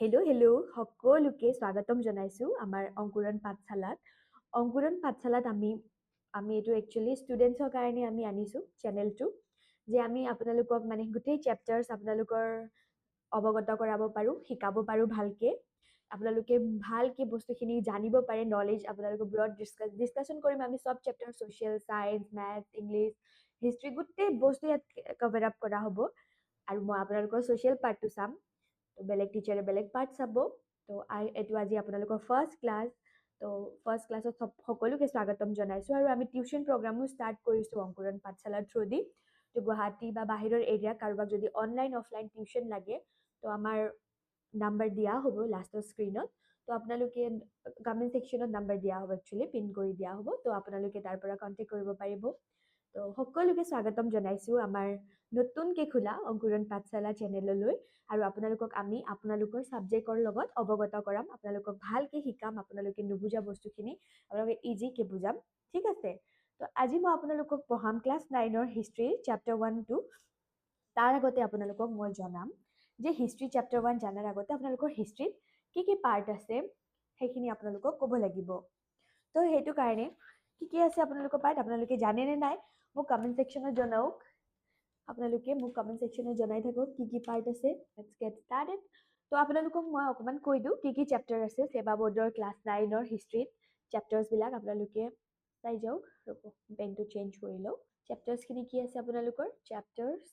Hello' সকলোকে স্বাগতম জনাইছোঁ আমাৰ অংকুৰণ পাঠশালাত। অংকুৰণ পাঠশালাত আমি এইটো একচুৱেলি ষ্টুডেণ্টছৰ কাৰণে আমি আনিছোঁ চেনেলটো, যে আমি আপোনালোকক মানে গোটেই চেপ্টাৰ্ছ আপোনালোকৰ অৱগত কৰাব পাৰোঁ, শিকাব পাৰোঁ ভালকে। আপোনালোকে ভালকে বস্তুখিনি জানিব পাৰে, নলেজ আপোনালোকক ব্ৰড ডিছকাশ্যন কৰিম আমি চব chapter, social, science, maths, English, history, গোটেই বস্তু ইয়াত কভাৰ আপ কৰা হ'ব। আৰু মই আপোনালোকৰ ছ'চিয়েল পাৰ্টটো চাম, তো বেলেগ টিচাৰে বেলেগ পাৰ্ট চাব। তো এইটো আজি আপোনালোকৰ ফাৰ্ষ্ট ক্লাছ। তো ফাৰ্ষ্ট ক্লাছত সকলোকে স্বাগতম জনাইছোঁ। আৰু আমি টিউশ্যন প্ৰগ্ৰামো ষ্টাৰ্ট কৰিছোঁ অংকুৰণ পাঠশালাৰ থ্ৰুদি। তো গুৱাহাটী বা বাহিৰৰ এৰিয়া কাৰোবাক যদি অনলাইন অফলাইন টিউশ্যন লাগে, তো আমাৰ নাম্বাৰ দিয়া হ'ব লাষ্টৰ স্ক্ৰীনত। তো আপোনালোকে কমেণ্ট ছেকশ্যনত নাম্বাৰ দিয়া হ'ব, একচুৱেলি পিন কৰি দিয়া হ'ব। তো আপোনালোকে তাৰ পৰা কণ্টেক্ট কৰিব পাৰিব। তো সকলোকে স্বাগতম জনাইছোঁ আমাৰ নতুনকৈ খোলা অংকুৰণ পাঠশালা চেনেললৈ। আৰু আপোনালোকক আমি আপোনালোকৰ ছাবজেক্টৰ লগত অৱগত কৰাম, আপোনালোকক ভালকৈ শিকাম, আপোনালোকে নুবুজা বস্তুখিনি আপোনালোকে ইজিকৈ বুজাম, ঠিক আছে। তো আজি মই আপোনালোকক পঢ়াম ক্লাছ 9ৰ হিষ্ট্ৰী চেপ্টাৰ 1-2। তাৰ আগতে আপোনালোকক মই জনাম যে হিষ্ট্ৰী চেপ্টাৰ 1 জনাৰ আগতে আপোনালোকৰ হিষ্ট্ৰীত কি পাৰ্ট আছে সেইখিনি আপোনালোকক ক'ব লাগিব। তো সেইটো কাৰণে কি আছে আপোনালোকৰ পাৰ্ট আপোনালোকে জানেনে নাই মোক কমেণ্ট ছেকশ্যনত জনাওক। আপোনালোকে মোক কমেণ্ট ছেকশ্যনত জনাই থাকক কি পাৰ্ট আছে। Let's gate started. তো আপোনালোকক মই অকণমান কৈ দিওঁ কি চেপ্টাৰ আছে ছেবা বৰ্ডৰ ক্লাছ 9ৰ হিষ্ট্ৰীত। চেপ্টাৰ্ছবিলাক আপোনালোকে চাই যাওক। পেনটো চেঞ্জ কৰি লওক। চেপ্টাৰ্ছখিনি কি আছে আপোনালোকৰ চেপ্টাৰ্ছ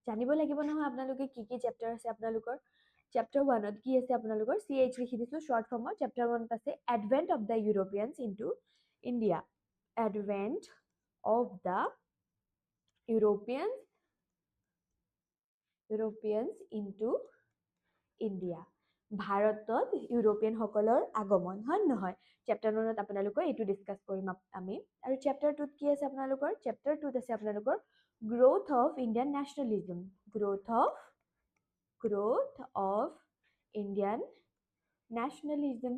জানিব লাগিব নহয় আপোনালোকে কি চেপ্টাৰ আছে আপোনালোকৰ। চেপ্টাৰ 1ত কি আছে আপোনালোকৰ CH লিখি দিছোঁ শ্বৰ্ট ফৰ্মত। চেপ্টাৰ 1ত আছে advent of the Europeans into India. Advent of the Europeans into India. ভাৰতত ইউৰোপিয়ানসকলৰ আগমন, হয় নহয়? চেপ্টাৰ 1ত আপোনালোকৰ এইটো ডিছকাছ কৰিম আমি। আৰু চেপ্টাৰ 2ত কি আছে আপোনালোকৰ চেপ্টাৰ 2ত আছে আপোনালোকৰ growth of Indian nationalism. Growth of Indian nationalism.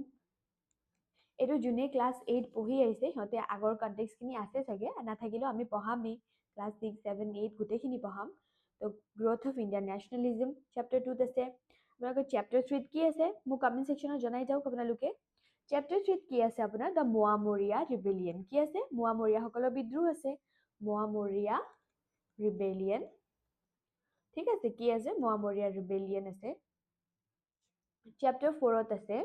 এইটো যোনে ক্লাছ 8 পঢ়ি আহিছে সিহঁতে আগৰ কণ্টেক্সটখিনি আছে চাগে, নাথাকিলেও আমি পঢ়ামেই। ক্লাছ 6, 7, 8 গোটেইখিনি পঢ়াম। তো গ্ৰ'থ অফ ইণ্ডিয়ান নেশ্যনেলিজম চেপ্টাৰ 2ত আছে। আপোনালোকৰ চেপ্টাৰ 3ত কি আছে মোক কমেণ্ট ছেকশ্যনত জনাই যাওক আপোনালোকে। চেপ্টাৰ 3ত কি আছে আপোনাৰ দ্য মোৱামৰীয়া ৰিবেলিয়ন। কি আছে মোৱামৰীয়াসকলৰ বিদ্ৰোহ আছে। মোৱামৰীয়া ৰিবেলিয়ন, ঠিক আছে। কি আছে মোৱামৰীয়া ৰিবেলিয়ন আছে। চেপ্টাৰ 4ত আছে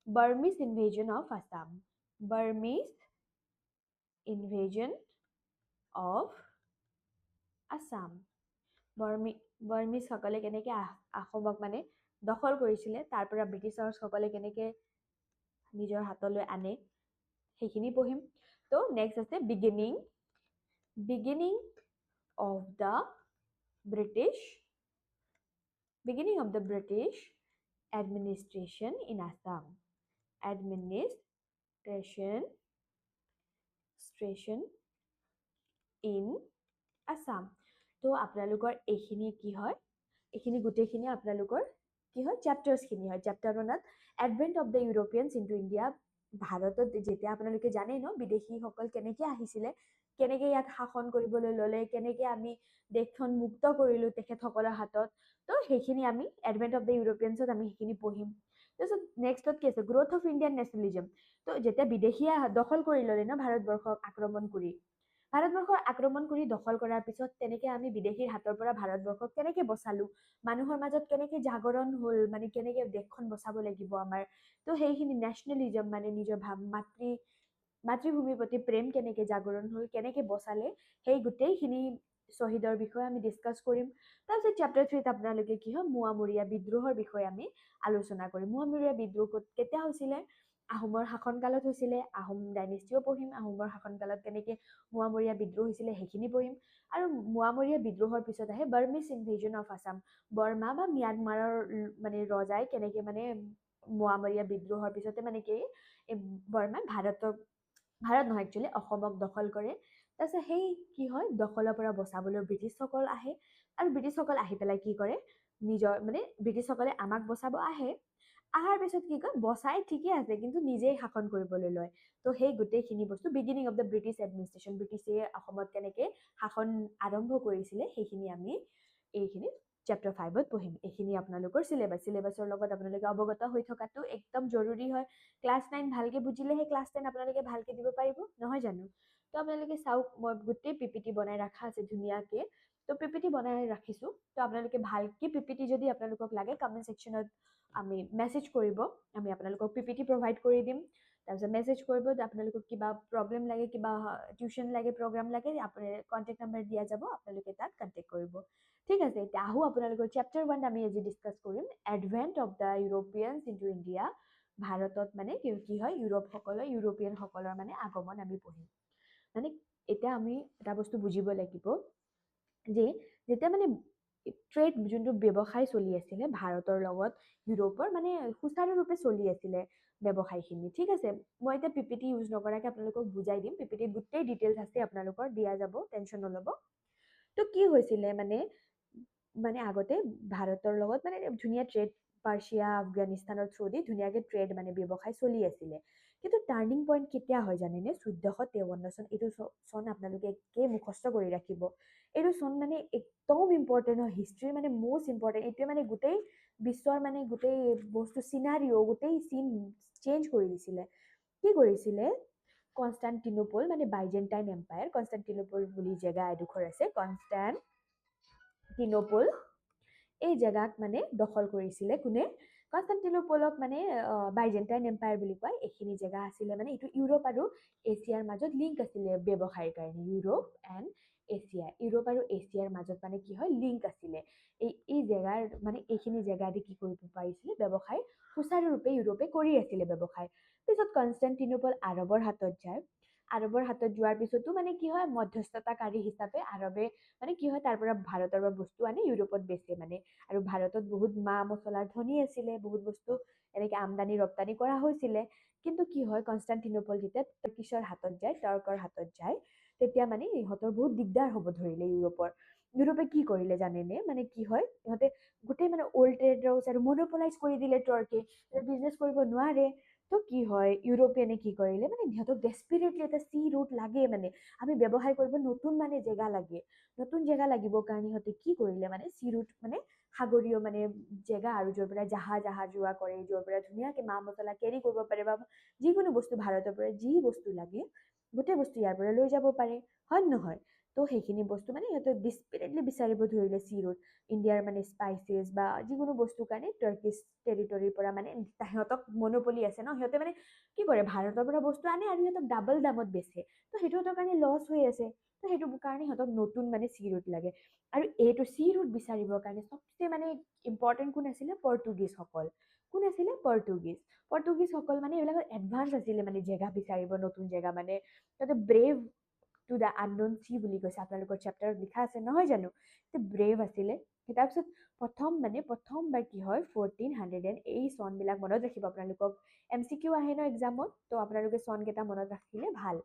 Burmese invasion of Assam. Burmese invasion of Assam. বাৰ্মিজসকলে কেনেকৈ অসমক মানে দখল কৰিছিলে, তাৰ পৰা ব্ৰিটিছাৰসকলে কেনেকৈ নিজৰ হাতলৈ আনে সেইখিনি পঢ়িম। তো নেক্সট আছে beginning of the British administration in Assam. Administration in Assam. তো আপোনালোকৰ এইখিনি কি হয়, এইখিনি গোটেইখিনি আপোনালোকৰ কি হয় চেপ্টাৰ্ছখিনি হয়। চেপ্টাৰ 1ত advent of the Europeans into India. ভাৰতত যেতিয়া আপোনালোকে জানেই ন বিদেশীসকল কেনেকৈ আহিছিলে, কেনেকৈ ইয়াত শাসন কৰিবলৈ ল'লে, কেনেকৈ আমি দেশখন মুক্ত কৰিলোঁ তেখেতসকলৰ হাতত। তো সেইখিনি আমি এডভেন্ট অফ দ্য ইউৰোপিয়ানছত আমি সেইখিনি পঢ়িম। তাৰপিছত নেক্সটত কি আছে গ্ৰ'থ অফ ইণ্ডিয়ান নেশ্যনেলিজম। তো যেতিয়া বিদেশীয়ে দখল কৰি ল'লে ন ভাৰতবৰ্ষক আক্ৰমণ কৰি দখল কৰাৰ পিছত তেনেকৈ আমি বিদেশীৰ হাতৰ পৰা ভাৰতবৰ্ষক কেনেকৈ বচালোঁ, মানুহৰ মাজত কেনেকৈ জাগৰণ হ'ল, মানে কেনেকৈ দেশখন বচাব লাগিব আমাৰ। তো সেইখিনি নেশ্যনেলিজম মানে নিজৰ মাতৃভূমিৰ প্ৰতি প্ৰেম কেনেকৈ জাগৰণ হ'ল, কেনেকৈ বচালে, সেই গোটেইখিনি শ্বহীদৰ বিষয়ে আমি ডিছকাছ কৰিম। তাৰপিছত চেপ্টাৰ 3ত আপোনালোকে কি হয় মোৱামৰীয়া বিদ্ৰোহৰ বিষয়ে আমি আলোচনা কৰিম। মোৱামৰীয়া বিদ্ৰোহ কেতিয়া হৈছিলে, আহোমৰ শাসনকালত হৈছিলে। আহোম ডাইনেষ্টিও পঢ়িম, আহোমৰ শাসনকালত কেনেকৈ মোৱামৰীয়া বিদ্ৰোহ হৈছিলে সেইখিনি পঢ়িম। আৰু মোৱামৰীয়া বিদ্ৰোহৰ পিছত আহে Burmese invasion of Assam. Burma বা ম্যানমাৰৰ মানে ৰজাই কেনেকৈ মানে মোৱামৰীয়া বিদ্ৰোহৰ পিছতে মানে কি বৰ্মাই ভাৰত নহয় একচুৱেলি অসমক দখল কৰে। তাৰপিছত সেই কি হয় দখলৰ পৰা বচাবলৈ ব্ৰিটিছসকল আহে। আৰু ব্ৰিটিছসকল আহি পেলাই কি কৰে, নিজৰ মানে ব্ৰিটিছসকলে আমাক বচাব অহাৰ পিছত কি কয় বচাই ঠিকে আছে কিন্তু নিজেই শাসন কৰিবলৈ লয়। তো সেই গোটেইখিনি বস্তু beginning of the British administration, ব্ৰিটিছে অসমত কেনেকৈ শাসন আৰম্ভ কৰিছিলে সেইখিনি আমি এইখিনি চেপ্টাৰ 5ত পঢ়িম। এইখিনি আপোনালোকৰ চিলেবাছৰ লগত আপোনালোকে অৱগত হৈ থকাটো একদম জৰুৰী হয়। ক্লাছ 9 ভালকে বুজিলেহে ক্লাছ 10 আপোনালোকে ভালকে দিব পাৰিব, নহয় জানো? তো আপোনালোকে চাওক, মই গোটেই পিপিটি বনাই ৰখা আছে ধুনীয়াকে। তো পিপিটি বনাই ৰাখিছোঁ। তো আপোনালোকে ভালকে পিপিটি যদি আপোনালোকক লাগে কমেণ্ট ছেকশ্যনত আমি মেছেজ কৰিব, আমি আপোনালোকক পিপিটি প্ৰভাইড কৰি দিম। তাৰপিছত মেছেজ কৰিব যে আপোনালোকক কিবা প্ৰব্লেম লাগে, কিবা টিউশ্যন লাগে, প্ৰগ্ৰাম লাগে, আপোনাৰ কণ্টেক্ট নাম্বাৰ দিয়া যাব, আপোনালোকে তাত কণ্টেক্ট কৰিব। ঠিক আছে, এতিয়া আহোঁ আপোনালোকৰ চেপ্টাৰ 1 আমি আজি ডিছকাছ কৰিম, advent of the Europeans into India. ভাৰতত মানে কি হয়, ইউৰোপিয়ানসকলৰ মানে আগমন আমি পঢ়িম। মানে এতিয়া আমি এটা বস্তু বুজিব লাগিব যে যেতিয়া মানে ট্ৰেড, যোনটো ব্যৱসায় চলি আছিলে ভাৰতৰ লগত ইউৰোপৰ, মানে সুচাৰুৰূপে চলি আছিলে ব্যৱসায়খিনি। ঠিক আছে, মই এতিয়া পিপিটি ইউজ নকৰাকে আপোনালোকক বুজাই দিম। পিপিটিত গোটেই ডিটেইলছ আছে, আপোনালোকৰ দিয়া যাব, টেনশ্যন নল'ব। তো কি হৈছিলে মানে আগতে ভাৰতৰ লগত মানে ধুনীয়া ট্ৰেড, পাৰ্চিয়া, আফগানিস্তানৰ থ্ৰুদি ধুনীয়াকে ট্ৰেড মানে ব্যৱসায় চলি আছিলে। কিন্তু টাৰ্ণিং পইণ্ট কেতিয়া হয় জানেনে? 1453 চন। এইটো চন আপোনালোকে একে মুখস্থ কৰি ৰাখিব। এইটো চন মানে একদম ইম্পৰ্টেণ্ট হয়, হিষ্ট্ৰীৰ মানে মষ্ট ইম্পৰ্টেণ্ট। এইটোৱে মানে গোটেই বিশ্বৰ মানে গোটেই বস্তু চিনাৰিঅ', গোটেই চিন চেঞ্জ কৰি দিছিলে। কি কৰিছিলে? কনষ্টাণ্টিনোপল মানে বাইজেণ্টাইন এম্পায়াৰ, কনষ্টাণ্টিনোপল বুলি জেগা এডোখৰ আছে, কনষ্টাণ্টিনোপল, এই জেগাক মানে দখল কৰিছিলে কোনে? কনষ্টাণ্টিনোপলক মানে বাইজেণ্টাইন এম্পায়াৰ বুলি কয়। এইখিনি জেগা আছিলে মানে এইটো ইউৰোপ আৰু এছিয়াৰ মাজত লিংক আছিলে ব্যৱসায়ৰ কাৰণে। ইউৰোপ আৰু এছিয়াৰ মাজত মানে কি হয়, লিংক আছিলে। এই জেগাৰ মানে এইখিনি জেগা দি কি কৰিব পাৰিছিলে? ব্যৱসায় সুচাৰুৰূপে ইউৰোপে কৰি আছিলে ব্যৱসায়। পিছত কনষ্টাণ্টিনোপল আৰবৰ হাতত যায়। আৰবৰ হাতত যোৱাৰ পিছতো মানে কি হয়, মধ্যস্থতাকাৰী হিচাপে আৰবে মানে কি হয়, তাৰ পৰা ভাৰতৰ পৰা বস্তু আনি ইউৰোপত বেচে মানে। আৰু ভাৰতত বহুত মা মছলাৰ ধনী আছিলে, বহুত বস্তু এনেকে আমদানি ৰপ্তানি কৰা হৈছিলে। কিন্তু কি হয়, কনষ্টাণ্টিনোপল যেতিয়া টাৰ্কিছৰ হাতত যায়, টাৰ্কৰ হাতত যায়, তেতিয়া মানে ইহঁতৰ বহুত দিগদাৰ হ'ব ধৰিলে ইউৰোপৰ। ইউৰোপে কি কৰিলে জানেনে? মানে কি হয়, ইহঁতে গোটেই মানে অল্ড ট্ৰেডাৰ্ছ আৰু মনোপলাইজ কৰি দিলে টাৰ্কে, বিজনেছ কৰিব নোৱাৰে। তো কি হয়, ইউৰোপিয়ানে কি কৰিলে, মানে সিহঁতক ডেছপিৰেটলি এটা চি ৰুট লাগে, মানে আমি ব্যৱসায় কৰিব নতুন মানে জেগা লাগে। নতুন জেগা লাগিবৰ কাৰণে সিহঁতে কি কৰিলে, মানে চি ৰুট মানে সাগৰীয় মানে জেগা, আৰু য'ৰ পৰা জাহাজ অহা যোৱা কৰে, য'ৰ পৰা ধুনীয়াকে মা মছলা কেৰি কৰিব পাৰে, বা যিকোনো বস্তু ভাৰতৰ পৰা যি বস্তু লাগে গোটেই বস্তু ইয়াৰ পৰা লৈ যাব পাৰে, হয় নহয়? তো সেইখিনি বস্তু মানে সিহঁতে ডিছপিৰেটলি বিচাৰিব ধৰিলে চি ৰুট। ইণ্ডিয়াৰ মানে স্পাইচেছ বা যিকোনো বস্তুৰ কাৰণে টাৰ্কিছ টেৰিটৰীৰ পৰা মানে সিহঁতক মনোপলি আছে ন, সিহঁতে মানে কি কৰে, ভাৰতৰ পৰা বস্তু আনে আৰু সিহঁতক ডাবল দামত বেচে। তো সেইটো সিহঁতৰ কাৰণে লছ হৈ আছে। তো সেইটো কাৰণে সিহঁতক নতুন মানে চি ৰুট লাগে। আৰু এইটো চি ৰুট বিচাৰিবৰ কাৰণে চবচে মানে ইম্পৰ্টেণ্ট কোন আছিলে? পৰ্তুগীজসকল। কোন আছিলে? পৰ্তুগীজসকল মানে এইবিলাকত এডভান্স আছিলে, মানে জেগা বিচাৰিব, নতুন জেগা, মানে তাতে brave to the unknown C বুলি কৈছে, আপোনালোকৰ চেপ্টাৰত লিখা আছে নহয় জানো? ব্ৰেভ আছিলে। তাৰপিছত প্ৰথমবাৰ কি হয়, 1400, এই চনবিলাক মনত ৰাখিব আপোনালোকক, MCQ আহে ন এক্সামত, তো আপোনালোকে চনকেইটা মনত ৰাখিলে ভাল।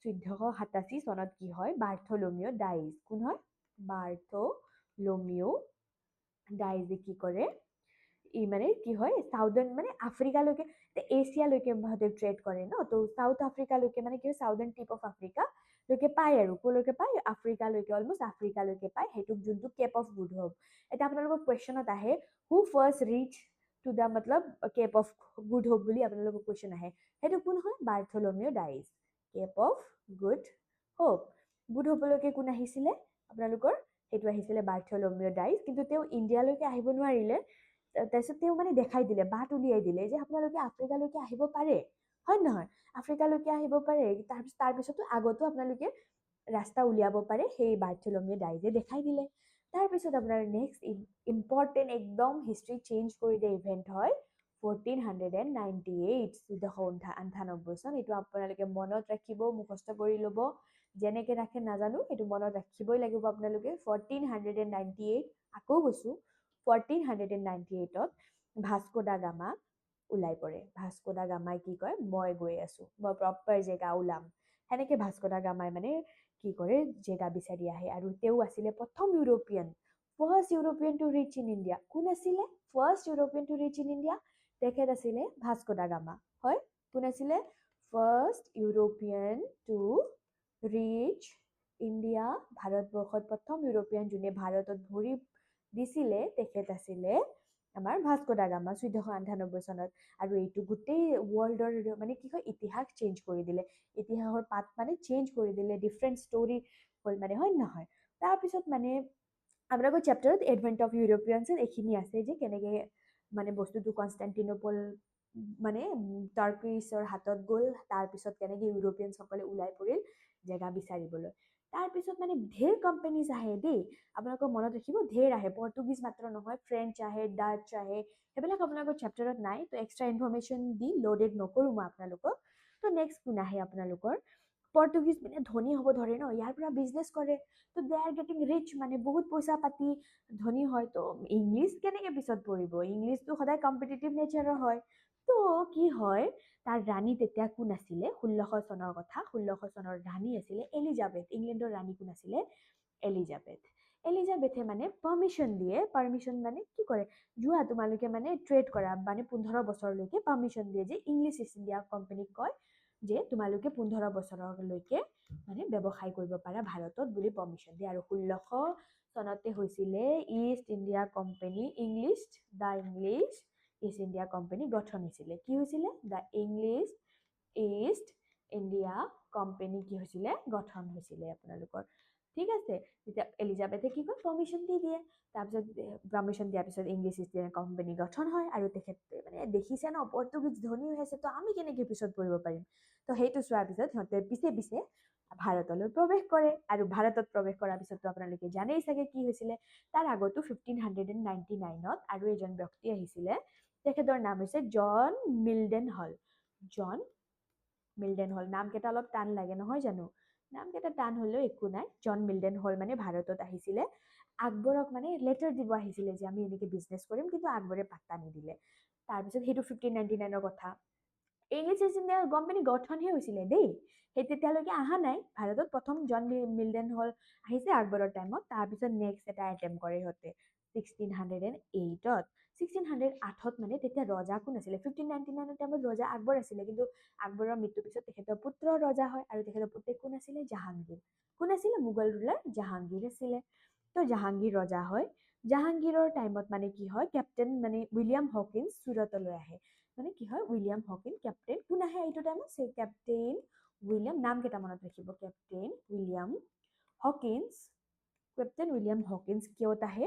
1487 চনত কি হয়, বাৰ্থলোমিও ডাইজ। কোন হয়? বাৰ্থলোমিও ডাইজে কি কৰে, মানে কি হয়, চাউদাৰ্ণ মানে আফ্ৰিকালৈকে, এছিয়ালৈকে সিহঁতে ট্ৰেড কৰে ন, তো চাউথ আফ্ৰিকালৈকে মানে কি হয়, চাউদাৰ্ণ টিপ অফ আফ্ৰিকা লৈকে পায়, আৰু ক'লৈকে পায়, আফ্ৰিকালৈকে, অলমষ্ট আফ্ৰিকালৈকে পায়, সেইটোক যোনটো কেপ অফ গুড হোপ। এতিয়া আপোনালোকৰ কুৱেশ্যনত আহে, who first reach to the মতলব কেপ অফ গুড হোপ বুলি আপোনালোকৰ কুৱেশ্যন আহে। সেইটো কোন হয়? Bartholomew Dias. Cape of Good Hope, Good হোপলৈকে কোন আহিছিলে আপোনালোকৰ? সেইটো আহিছিলে বাৰ্থলোমিও ডাইজ। কিন্তু তেওঁ ইণ্ডিয়ালৈকে আহিব নোৱাৰিলে। তাৰপিছত তেওঁ মানে দেখাই দিলে, বাট উলিয়াই দিলে যে আপোনালোকে আফ্ৰিকালৈকে আহিব পাৰে, হয় নহয়? আফ্ৰিকালৈকে আহিব পাৰে। তাৰপিছতো আগতো আপোনালোকে ৰাস্তা উলিয়াব পাৰে, সেই বাৰ্থলোমিও ডাইজে দেখাই দিলে। তাৰপিছত আপোনাৰ নেক্সট ইম্পৰ্টেণ্ট একদম হিষ্ট্ৰী চেঞ্জ কৰি দিয়া ইভেণ্ট হয় 1498, 1498 চন। এইটো আপোনালোকে মনত ৰাখিব, মুখস্থ কৰি ল'ব, যেনেকে ৰাখে নাজানো, সেইটো মনত ৰাখিবই লাগিব আপোনালোকে। 1498, আকৌ কৈছোঁ, 1498ত ভাস্কো দা গামা ওলাই পৰে। ভাস্কো দা গামাই কি কয়, মই গৈ আছো, মই প্ৰপাৰ জেগা ওলাম। সেনেকে ভাস্কো দা গামাই মানে কি কৰে, জেগা বিচাৰি আহে। আৰু তেওঁ আছিলে প্ৰথম European, first European to reach in India. কোন আছিলে first European to reach in India? তেখেত আছিলে ভাস্কো দা গামা। হয়, কোন আছিলে first European to reach India? ভাৰতবৰ্ষত প্ৰথম ইউৰোপিয়ান যোনে ভাৰতত ভৰি দিছিলে তেখেত আছিলে আমাৰ ভাস্কো দা গামা 1498 চনত আৰু এইটো গোটেই ৱৰ্ল্ডৰ মানে কি হয় ইতিহাস চেঞ্জ কৰি দিলে ইতিহাসৰ পাত মানে চেঞ্জ কৰি দিলে ডিফাৰেণ্ট ষ্টৰী হ'ল মানে হয় নহয় তাৰপিছত মানে আপোনালোকৰ চেপ্টাৰত এডভেন্ট অফ ইউৰোপিয়ানছ এইখিনি আছে যে কেনেকৈ মানে বস্তুটো কনষ্টেণ্টিনোপল মানে টাৰ্কিছৰ হাতত গ'ল তাৰপিছত কেনেকৈ ইউৰোপিয়ানসকলে ওলাই পৰিল জেগা বিচাৰিবলৈ তাৰপিছত মানে ঢেৰ কোম্পানীজ আহে দেই আপোনালোকৰ মনত ৰাখিব ঢেৰ আহে পৰ্তুগীজ মাত্ৰ নহয় ফ্ৰেঞ্চ আহে ডাচ আহে সেইবিলাক আপোনালোকৰ চেপ্টাৰত নাই তো এক্সট্ৰা ইনফৰ্মেশ্যন দি লোডেড নকৰোঁ মই আপোনালোকক তো নেক্সট কোন আহে আপোনালোকৰ পৰ্তুগীজ মানে ধনী হ'ব ধৰে ন ইয়াৰ পৰা বিজনেছ কৰে তো দে আৰ গেটিং ৰিচ মানে বহুত পইচা পাতি ধনী হয় তো ইংলিছ কেনেকৈ পিছত পৰিব ইংলিছটো সদায় কম্পিটিটিভ নেচাৰৰ হয় তো কি হয় তাৰ ৰাণী তেতিয়া কোন আছিলে 1600 চনৰ কথা 1600 চনৰ ৰাণী আছিলে এলিজাবেথ ইংলেণ্ডৰ ৰাণী কোন আছিলে এলিজাবেথে মানে পাৰ্মিশ্যন দিয়ে পাৰ্মিশ্যন মানে কি কৰে যোৱা তোমালোকে মানে ট্ৰেড কৰা মানে 15 বছৰলৈকে পাৰ্মিশ্যন দিয়ে যে ইংলিছ ইষ্ট ইণ্ডিয়া কোম্পানীক কয় যে তোমালোকে 15 বছৰলৈকে মানে ব্যৱসায় কৰিব পাৰা ভাৰতত বুলি পাৰ্মিশ্যন দিয়ে আৰু 1600 চনতে হৈছিলে east India company the English East India company গঠন হৈছিলে কি হৈছিলে the English East India company কি হৈছিলে গঠন হৈছিলে আপোনালোকৰ ঠিক আছে তেতিয়া এলিজাবেথে কি কয় পাৰ্মিশ্যন দি দিয়ে তাৰপিছত পাৰ্মিশ্যন দিয়াৰ পিছত ইংলিছ ইষ্ট ইণ্ডিয়া কোম্পানী গঠন হয় আৰু তেখেতে মানে দেখিছে ন পৰ্তুগীজ ধনী হৈ আছে তো আমি কেনেকৈ পিছত পৰিব পাৰিম তো সেইটো চোৱাৰ পিছত সিহঁতে পিছে ভাৰতলৈ প্ৰৱেশ কৰে আৰু ভাৰতত প্ৰৱেশ কৰাৰ পিছতো আপোনালোকে জানেই চাগে কি হৈছিলে তাৰ আগতো 1599ত আৰু এজন ব্যক্তি আহিছিলে তেখেতৰ নাম হৈছে জন মিল্ডেন হল নামকেইটা অলপ টান লাগে নহয় জানো নামকেইটা টান হ'লেও একো নাই জন মিল্ডেন হল মানে ভাৰতত আহিছিলে আকবৰক মানে লেটাৰ দিব আহিছিলে যে আমি এনেকৈ বিজনেছ কৰিম কিন্তু আকবৰে পাত্তা নিদিলে তাৰপিছত সেইটো 1599ৰ কথা ইংলিছ ইষ্ট ইণ্ডিয়া কোম্পানী গঠনহে হৈছিলে দেই সেই তেতিয়ালৈকে অহা নাই ভাৰতত প্ৰথম জন মিল্ডেন হল আহিছে আকবৰৰ টাইমত তাৰপিছত নেক্সট এটা এটেম্প কৰে সিহঁতে 1608ত 1608ত মানে তেতিয়া ৰজা কোন আছিলে 1599ৰ টাইমত ৰজা আকবৰ আছিলে কিন্তু আকবৰৰ মৃত্যুৰ পিছত তেখেতৰ পুত্ৰ ৰজা হয় আৰু তেখেতৰ পুতেক কোন আছিলে জাহাংগীৰ কোন আছিলে মোগল ৰুলাৰ জাহাংগীৰ আছিলে তো জাহাংগীৰ ৰজা হয় জাহাংগীৰৰ টাইমত মানে কি হয় কেপ্টেইন মানে উইলিয়াম হকিন্স চুৰতলৈ আহে মানে কি হয় উইলিয়াম হকিন কেপ্টেইন কোন আহে এইটো টাইমত কেপ্টেইন উইলিয়াম নাম কেইটা মনত ৰাখিব কেপ্টেইন উইলিয়াম হকিন্স কিয়ত আহে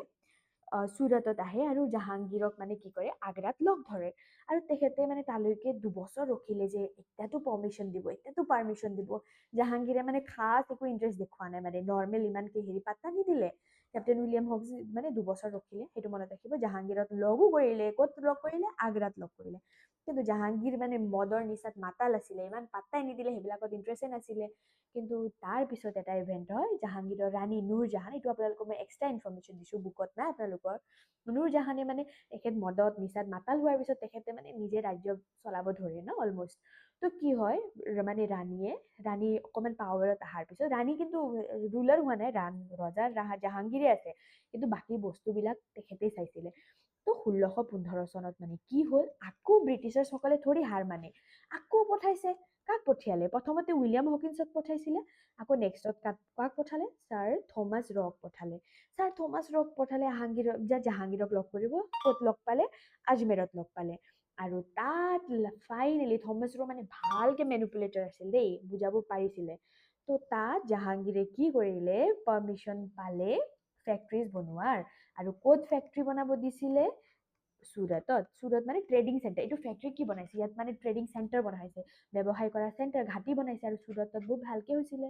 চুৰতত আহে আৰু জাহাংগীৰক মানে কি কৰে আগ্ৰাত লগ ধৰে আৰু তেখেতে মানে তালৈকে 2 বছৰ ৰখিলে যে এতিয়াতো পাৰ্মিশ্যন দিব জাহাংগীৰে মানে খাছ একো ইণ্টাৰেষ্ট দেখুওৱা নাই মানে নৰ্মেল ইমানকে হেৰি পাত্তা নিদিলে কেপ্টেইন উইলিয়াম হকিন্স মানে 2 বছৰ ৰখিলে সেইটো মনত ৰাখিব জাহাংগীৰত লগো কৰিলে ক'ত লগ কৰিলে আগ্ৰাত লগ কৰিলে কিন্তু জাহাংগীৰ মানে মদৰ নিচাত মাতাল আছিলে ইমান পাত্তাই নিদিলে সেইবিলাকত ইণ্টাৰেষ্টে নাছিলে কিন্তু তাৰ পিছত এটা ইভেণ্ট হয় জাহাংগীৰৰ ৰাণী নুৰজাহান এইটো আপোনালোকক মই এক্সট্ৰা ইনফৰ্মেশ্যন দিছোঁ বুকত নাই আপোনালোকৰ নুৰজাহানে মানে তেখেত মদত নিচাত মাতাল হোৱাৰ পিছত তেখেতে মানে নিজে ৰাজ্য চলাব ধৰে ন অলমষ্ট তো কি হয় মানে ৰাণী অকণমান পাৱাৰত অহাৰ পিছত ৰাণী কিন্তু ৰুলাৰ হোৱা নাই ৰজাৰ জাহাংগীৰে আছে কিন্তু বাকী বস্তুবিলাক তেখেতেই চাইছিলে তো 1615 চনত মানে কি হ'ল আকৌ ব্ৰিটিছাৰ্ছসকলে থৰি হাৰ মানে আকৌ পঠাইছে কাক পঠিয়ালে প্ৰথমতে উইলিয়াম হকিন্সক পঠাইছিলে আকৌ নেক্সটত কাক পঠালে ছাৰ থমাছ ৰক পঠালে জাহাংগীৰক লগ কৰিব ক'ত লগ পালে আজমেৰত লগ পালে আৰু তাত ফাইনেলি থমাছ ৰ মানে ভালকে মেনিপুলেটৰ আছিল দেই বুজাব পাৰিছিলে তো তাত জাহাংগীৰে কি কৰিলে পাৰ্মিশ্যন পালে ফেক্টৰীজ বনোৱাৰ আৰু ক'ত ফেক্টৰী বনাব দিছিলে চুৰট মানে ট্ৰেডিং চেণ্টাৰ এইটো ফেক্টৰী কি বনাইছে ইয়াত মানে ট্ৰেডিং চেণ্টাৰ বনাইছে ব্যৱসায় কৰা চেণ্টাৰ ঘাটি বনাইছে আৰু চুৰটত বহুত ভালকে হৈছিলে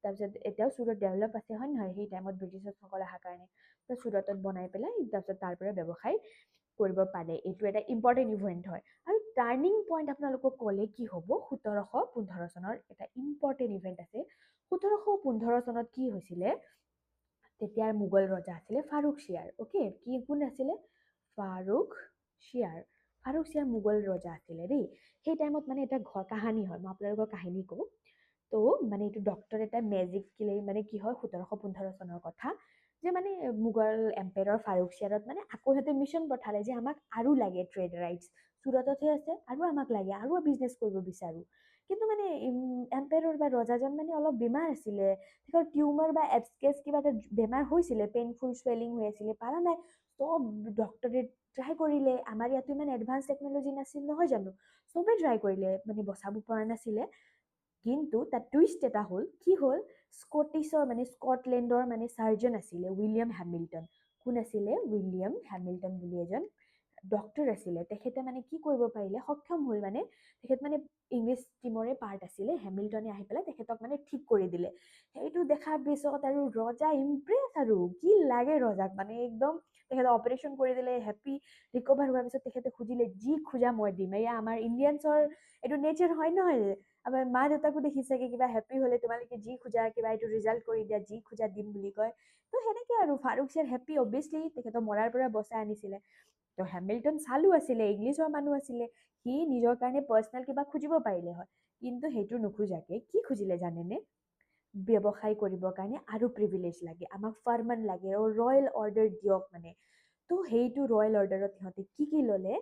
তাৰপিছত এতিয়াও চুৰট ডেভেলপ আছে হয় নহয় সেই টাইমত ব্ৰিটিছসকল অহাৰ কাৰণে তো চুৰটত বনাই পেলাই তাৰপিছত তাৰ পৰা ব্যৱসায় কৰিব পাৰে এইটো এটা ইম্পৰ্টেণ্ট ইভেণ্ট হয় আৰু টাৰ্ণিং পইণ্ট আপোনালোকক ক'লে কি হ'ব 1715 চনৰ এটা ইম্পৰ্টেণ্ট ইভেণ্ট আছে 1715 চনত কি হৈছিলে তেতিয়াৰ মোগল ৰজা আছিলে ফাৰুক চিয়াৰ অ'কে কোন আছিলে ফাৰুক চিয়াৰ মোগল ৰজা আছিলে দেই সেই টাইমত মানে এটা কাহানী হয় মই আপোনালোকৰ কাহিনী কওঁ তো মানে এইটো ডক্টৰ এটা মেজিক মানে কি হয় 1715 চনৰ কথা যে মানে মোগল এম্পায়াৰ ফাৰুক চিয়াৰত মানে আকৌ সিহঁতে মিছন পঠালে যে আমাক আৰু লাগে ট্ৰেড ৰাইটছ চুৰততহে আছে আৰু আমাক লাগে আৰু বিজনেছ কৰিব বিচাৰোঁ কিন্তু মানে এম্পায়াৰৰ বা ৰজাজন মানে অলপ বেমাৰ আছিলে, তেখেতৰ টিউমাৰ বা এবস্কেছ কিবা এটা বেমাৰ হৈছিলে, পেইনফুল চুৱেলিং হৈ আছিলে, পাৰা নাই। চব ডক্টৰে ট্ৰাই কৰিলে, আমাৰ ইয়াতো ইমান এডভান্স টেকনলজি নাছিল নহয় জানো, চবে ট্ৰাই কৰিলে মানে বচাব পৰা নাছিলে। কিন্তু তাত টুইষ্ট এটা হ'ল, কি হ'ল, স্কটিছৰ মানে স্কটলেণ্ডৰ মানে চাৰ্জন আছিলে উইলিয়াম হেমিল্টন। কোন আছিলে? উইলিয়াম হেমিল্টন বুলি এজন ডক্টৰ আছিলে। তেখেতে মানে কি কৰিব পাৰিলে, সক্ষম হ'ল মানে, তেখেত মানে ইংলিছ টিমৰে পাৰ্ট আছিলে, হেমিল্টনে আহি পেলাই তেখেতক মানে ঠিক কৰি দিলে। সেইটো দেখাৰ পিছত আৰু ৰজা ইমপ্ৰেছ, আৰু কি লাগে ৰজাক, মানে একদম তেখেতে অপাৰেশ্যন কৰি দিলে, হেপী ৰিকভাৰ হোৱাৰ পিছত তেখেতে খুজিলে যি খোজা মই দিম। এয়া আমাৰ ইণ্ডিয়ানছৰ এইটো নেচাৰ হয় নহয়, আমাৰ মা দেউতাকো দেখিছেগে, কিবা হেপী হলে তোমালোকে যি খোজা কিবা এইটো ৰিজাল্ট কৰি দিয়া, যি খোজা দিম বুলি কয়। তো সেনেকে আৰু ফাৰুক শ্বেৰ হেপী, অবভিয়াছলি তেখেতক মৰাৰ পৰা বচাই আনিছিলে। তো হেমিল্টন চালু আছিলে, ইংলিছৰ মানুহ আছিলে, সি নিজৰ কাৰণে পাৰ্চনেল কিবা খুজিব পাৰিলে হয়, কিন্তু সেইটো নোখোজাকে কি খুজিলে জানেনে? ব্যৱসায় কৰিবৰ কাৰণে আৰু প্ৰিভিলেজ লাগে, আমাক ফাৰমান লাগে, ৰয়েল অৰ্ডাৰ দিয়ক মানে। তো সেইটো ৰয়েল অৰ্ডাৰত সিহঁতে কি ল'লে,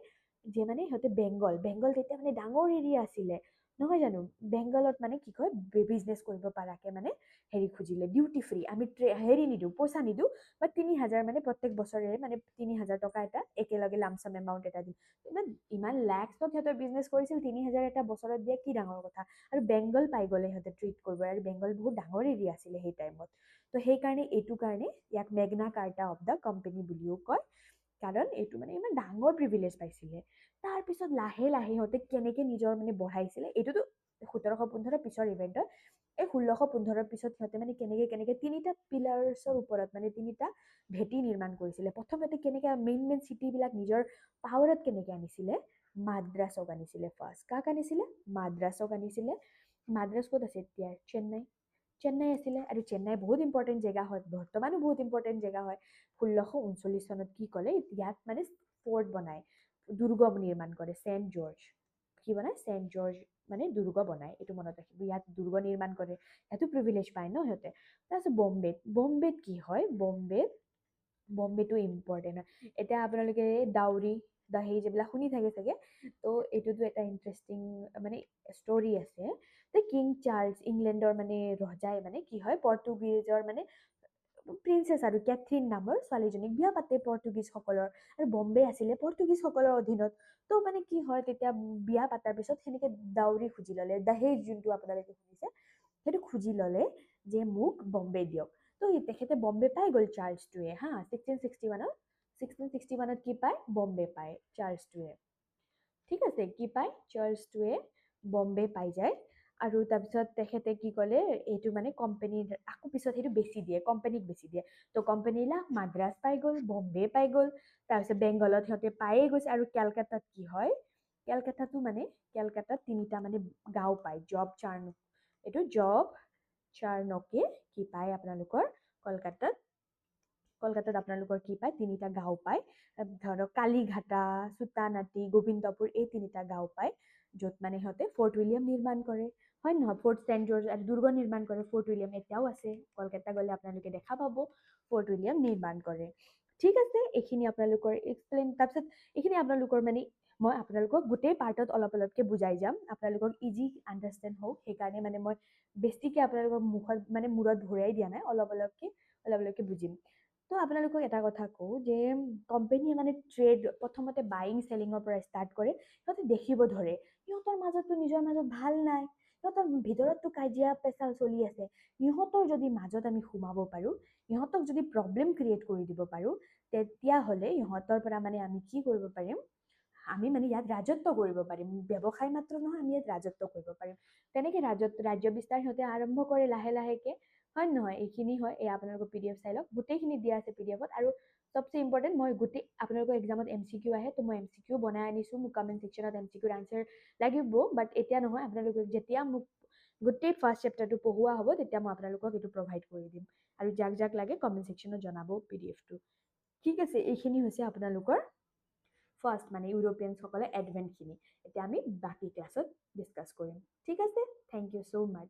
যে মানে সিহঁতে বেংগল তেতিয়া মানে ডাঙৰ এৰিয়া আছিলে নহয় জানো, বেংগলত মানে কি কয় বিজনেছ কৰিব পৰাকে মানে হেৰি খুজিলে, ডিউটি ফ্ৰী, আমি হেৰি নিদিওঁ, পইচা নিদিওঁ, বাট ৩,০০০ মানে প্ৰত্যেক বছৰে মানে ৩,০০০ টকা এটা একেলগে লামচাম এমাউণ্ট এটা দিম। ইমান লাখছত সিহঁতৰ বিজনেছ কৰিছিল, ৩,০০০ এটা বছৰত দিয়া কি ডাঙৰ কথা। আৰু বেংগল পাই গ'লে সিহঁতে ট্ৰিট কৰিব, আৰু বেংগল বহুত ডাঙৰ এৰিয়া আছিলে সেই টাইমত। তো সেইকাৰণে এইটো কাৰণে ইয়াক মেগনা কাৰ্টা অফ দ্য কোম্পানী বুলিও কয়, কাৰণ এইটো মানে ইমান ডাঙৰ প্ৰিভিলেজ পাইছিলে। তাৰপিছত লাহে লাহে সিহঁতে কেনেকে নিজৰ মানে বঢ়াইছিলে, এইটোতো ১৭১৫ পিছৰ ইভেণ্ট হয়। এই ১৬১৫ পিছত সিহঁতে মানে কেনেকে ৩টা পিলাৰ্ছৰ ওপৰত মানে 3টা ভেটি নিৰ্মাণ কৰিছিলে। প্ৰথমতে কেনেকে মেইন চিটিবিলাক নিজৰ পাৱাৰত কেনেকে আনিছিলে, মাদ্ৰাছক আনিছিলে ফাৰ্ষ্ট। কাক আনিছিলে? মাদ্ৰাছক আনিছিলে। মাদ্ৰাছ ক'ত আছে এতিয়া? চেন্নাই আছিলে, আৰু চেন্নাই বহুত ইম্পৰ্টেণ্ট জেগা হয়, বৰ্তমানো বহুত ইম্পৰ্টেণ্ট জেগা হয়। ১৬৩৯ চনত কি ক'লে, ইয়াত মানে ফৰ্ট বনায়, দুৰ্গ নিৰ্মাণ কৰে, সেন্ট জৰ্জ। কি বনায়? সেন্ট জৰ্জ মানে দুৰ্গ বনায়, এইটো মনত ৰাখিব। ইয়াত দুৰ্গ নিৰ্মাণ কৰে, সেইটো প্ৰিভিলেজ পায় ন সিহঁতে। তাৰপিছত বম্বেত কি হয়, বম্বেটো ইম্পৰ্টেণ্ট হয়। এতিয়া আপোনালোকে ডাউৰি সেই যিবিলাক শুনি থাকে চাগে, তো এইটোতো এটা ইণ্টাৰেষ্টিং মানে ষ্টৰি আছে, যে কিং চাৰ্লছ, ইংলেণ্ডৰ মানে ৰজাই মানে কি হয়, পৰ্তুগীজৰ মানে প্ৰিন্সেছ আৰু কেথৰিন নামৰ ছোৱালীজনীক বিয়া পাতে পৰ্তুগীজসকলৰ, আৰু বম্বে আছিলে পৰ্তুগীজসকলৰ অধীনত। তো মানে কি হয়, তেতিয়া বিয়া পাতাৰ পিছত সেনেকে ডাউৰি খুজি ল'লে, দাহেজ যোনটো আপোনালোকে শুনিছে, সেইটো খুজি ল'লে যে মোক বম্বে দিয়ক। তো তেখেতে বম্বে পাই গ'ল চাৰ্লছটোৱে, হা, 1661ত কি পায়? বম্বে পায় চাৰ্লছটোৱে। ঠিক আছে, কি পায়? চাৰ্লছটোৱে বম্বে পাই যায়। আৰু তাৰপিছত তেখেতে কি ক'লে, এইটো মানে কোম্পানীৰ আকৌ পিছত সেইটো বেছি দিয়ে, কোম্পানীক বেছি দিয়ে। তো কোম্পানীলা মাদ্ৰাছ পাই গ'ল, বম্বে পাই গ'ল, তাৰপিছত বেংগলত সিহঁতে পায়ে গৈছে। আৰু কেলকাতাত কি হয়, কেলকাতাতো মানে কেলকাতাত 3টা মানে গাঁও পায়, জব চাৰ্নকে কি পায় আপোনালোকৰ কলকাতাত আপোনালোকৰ কি পায়, 3টা গাঁও পায়। ধৰক কালীঘাটা, চুটানাটি, গোবিন্দপুৰ, এই 3টা গাঁও পায়, য'ত মানে সিহঁতে ফৰ্ট উইলিয়াম নিৰ্মাণ কৰে, হয় নহয়, ফৰ্ট সেন্ট জৰ্জ, আৰু দুৰ্গ নিৰ্মাণ কৰে। ফৰ্ট উইলিয়াম এতিয়াও আছে, কলকাতা গ'লে আপোনালোকে দেখা পাব, ফৰ্ট উইলিয়াম নিৰ্মাণ কৰে। ঠিক আছে, এইখিনি আপোনালোকৰ এক্সপ্লেইন। তাৰপিছত এইখিনি আপোনালোকৰ মানে মই আপোনালোকক গোটেই পাৰ্টত অলপ অলপকে বুজাই যাম, আপোনালোকক ইজি আণ্ডাৰষ্টেণ্ড হওক, সেইকাৰণে মানে মই বেছিকে আপোনালোকক মূৰত ভৰাই দিয়া নাই, অলপ অলপকে বুজিম। তো আপোনালোকক এটা কথা কওঁ, যে কোম্পানীয়ে মানে ট্ৰেড প্ৰথমতে বাইং চেলিঙৰ পৰা ষ্টাৰ্ট কৰে। সিহঁতে দেখিব ধৰে সিহঁতৰ মাজতো নিজৰ মাজত ভাল নাই, সিহঁতৰ ভিতৰততো কাজিয়া পেচাল চলি আছে। সিহঁতৰ যদি মাজত আমি সোমাব পাৰোঁ, সিহঁতক যদি প্ৰব্লেম ক্ৰিয়েট কৰি দিব পাৰোঁ, তেতিয়াহ'লে সিহঁতৰ পৰা মানে আমি কি কৰিব পাৰিম, আমি মানে ইয়াত ৰাজত্ব কৰিব পাৰিম। ব্যৱসায় মাত্ৰ নহয়, আমি ইয়াত ৰাজত্ব কৰিব পাৰিম। তেনেকে ৰাজ্য বিস্তাৰ সিহঁতে আৰম্ভ কৰে লাহে লাহেকে, হয় নহয়। এইখিনি হয়, এই আপোনালোকৰ PDF চাই লওক, গোটেইখিনি দিয়া আছে PDFত। আৰু চবচে ইম্পৰ্টেণ্ট, মই গোটেই আপোনালোকৰ এক্সামত MCQ আহে, তো মই MCQ বনাই আনিছোঁ, মোক কমেণ্ট ছেকশ্যনত MCQৰ আনচাৰ লাগিব, বাট এতিয়া নহয়, আপোনালোকে যেতিয়া মোক গোটেই ফাৰ্ষ্ট চেপ্টাৰটো পঢ়োৱা হ'ব, তেতিয়া মই আপোনালোকক এইটো প্ৰভাইড কৰি দিম। আৰু যাক লাগে কমেণ্ট ছেকশ্যনত জনাব PDFটো। ঠিক আছে, এইখিনি হৈছে আপোনালোকৰ ফাৰ্ষ্ট মানে ইউৰোপিয়ানসকলে এডভেণ্টখিনি। এতিয়া আমি বাকী ক্লাছত ডিছকাছ কৰিম। ঠিক আছে, থেংক ইউ ছ' মাছ।